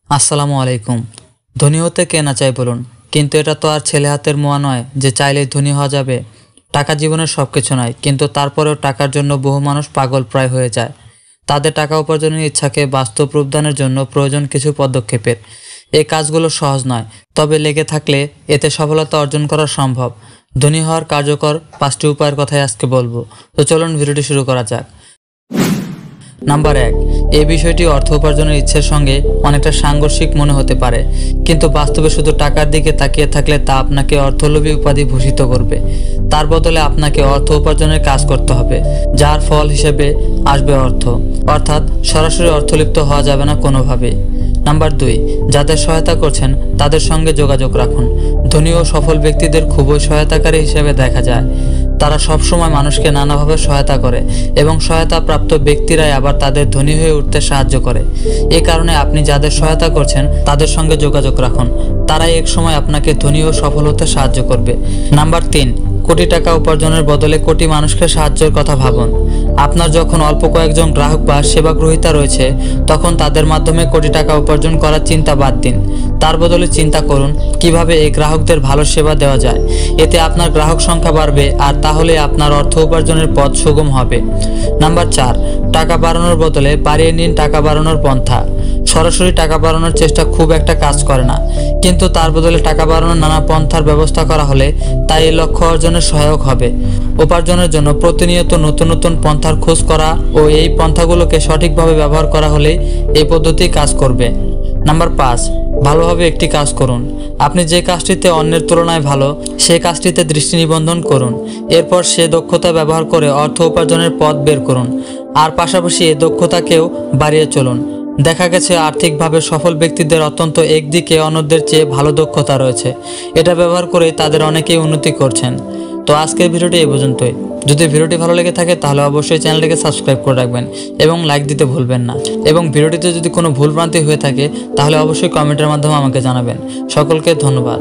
আসসালামু আলাইকুম। ধনী হতে কে না চায় বলুন, কিন্তু এটা তো আর ছেলে হাতের মোয়া নয় যে চাইলেই ধনী হওয়া যাবে। টাকা জীবনের সব কিছু নয়, কিন্তু তারপরেও টাকার জন্য বহু মানুষ পাগল প্রায় হয়ে যায়। তাদের টাকা উপার্জনের ইচ্ছাকে বাস্তব রূপদানের জন্য প্রয়োজন কিছু পদক্ষেপের। এই কাজগুলো সহজ নয়, তবে লেগে থাকলে এতে সফলতা অর্জন করা সম্ভব। ধনী হওয়ার কার্যকর 5টি উপায়ের কথাই আজকে বলবো। তো চলুন ভিডিওটি শুরু করা যাক। নাম্বার 1, এই বিষয়টি অর্থ উপার্জনের ইচ্ছের সঙ্গে অনেকটা সাংঘর্ষিক মনে হতে পারে, কিন্তু বাস্তবে শুধু টাকার দিকে তাকিয়ে থাকলে তা আপনাকে অর্থলোভী উপাধি ভূষিত করবে। তার বদলে আপনাকে অর্থ উপার্জনের কাজ করতে হবে, যার ফল হিসেবে আসবে অর্থ, অর্থাৎ সরাসরি অর্থলিপ্ত হওয়া যাবে না কোনোভাবেই। নাম্বার 2, যাদের সহায়তা করছেন তাদের সঙ্গে যোগাযোগ রাখুন। ধনী ও সফল ব্যক্তিদের খুবই সহায়তাকারী হিসেবে দেখা যায়। তারা সবসময় মানুষকে নানাভাবে সহায়তা করে এবং সহায়তা প্রাপ্ত ব্যক্তিরাই আবার তাদের ধনী হয়ে উঠতে সাহায্য করে। এই কারণে আপনি যাদের সহায়তা করছেন তাদের সঙ্গে যোগাযোগ রাখুন, তারাই এক সময় আপনাকে ধনী ও সফল হতে সাহায্য করবে। নাম্বার 3, কোটি টাকা উপার্জনের বদলে কোটি মানুষকে সাহায্যের কথা ভাবুন। আপনার যখন অল্প কয়েকজন গ্রাহক বা সেবাগ্রহীতা রয়েছে, তখন তাদের মাধ্যমে কোটি টাকা উপার্জন করার চিন্তা বাদ দিন। তার বদলে চিন্তা করুন কিভাবে এই গ্রাহকদের ভালো সেবা দেওয়া যায়। এতে আপনার গ্রাহক সংখ্যা বাড়বে, আর তাহলে আপনার অর্থ উপার্জনের পথ সুগম হবে। নাম্বার 4, টাকা বাড়ানোর বদলে বাড়িয়ে নিন টাকা বাড়ানোর পন্থা। সরাসরি টাকা বাড়ানোর চেষ্টা খুব একটা কাজ করে না, কিন্তু তার বদলে টাকা বাড়ানোর নানা পন্থার ব্যবস্থা করা হলে তাই এই লক্ষ্য অর্জনের সহায়ক হবে। উপার্জনের জন্য প্রতিনিয়ত নতুন নতুন পন্থার খোঁজ করা ও এই পন্থাগুলোকে সঠিকভাবে ব্যবহার করা হলেই এই পদ্ধতি কাজ করবে। নাম্বার 5, ভালোভাবে একটি কাজ করুন। আপনি যে কাজটিতে অন্যের তুলনায় ভালো, সেই কাজটিতে দৃষ্টি নিবন্ধন করুন। এরপর সে দক্ষতা ব্যবহার করে অর্থ উপার্জনের পথ বের করুন, আর পাশাপাশি এই দক্ষতাকেও বাড়িয়ে চলুন। দেখা গেছে আর্থিকভাবে সফল ব্যক্তিদের অত্যন্ত একদিকে অন্যদের চেয়ে ভালো দক্ষতা রয়েছে। এটা ব্যবহার করে তাদের অনেকেই উন্নতি করছেন। তো আজকের ভিডিওটি এই পর্যন্তই। যদি ভিডিওটি ভালো লেগে থাকে তাহলে অবশ্যই চ্যানেলটিকে সাবস্ক্রাইব করে রাখবেন এবং লাইক দিতে ভুলবেন না। এবং ভিডিওটিতে যদি কোনো ভুলভ্রান্তি হয়ে থাকে তাহলে অবশ্যই কমেন্টের মাধ্যমে আমাকে জানাবেন। সকলকে ধন্যবাদ।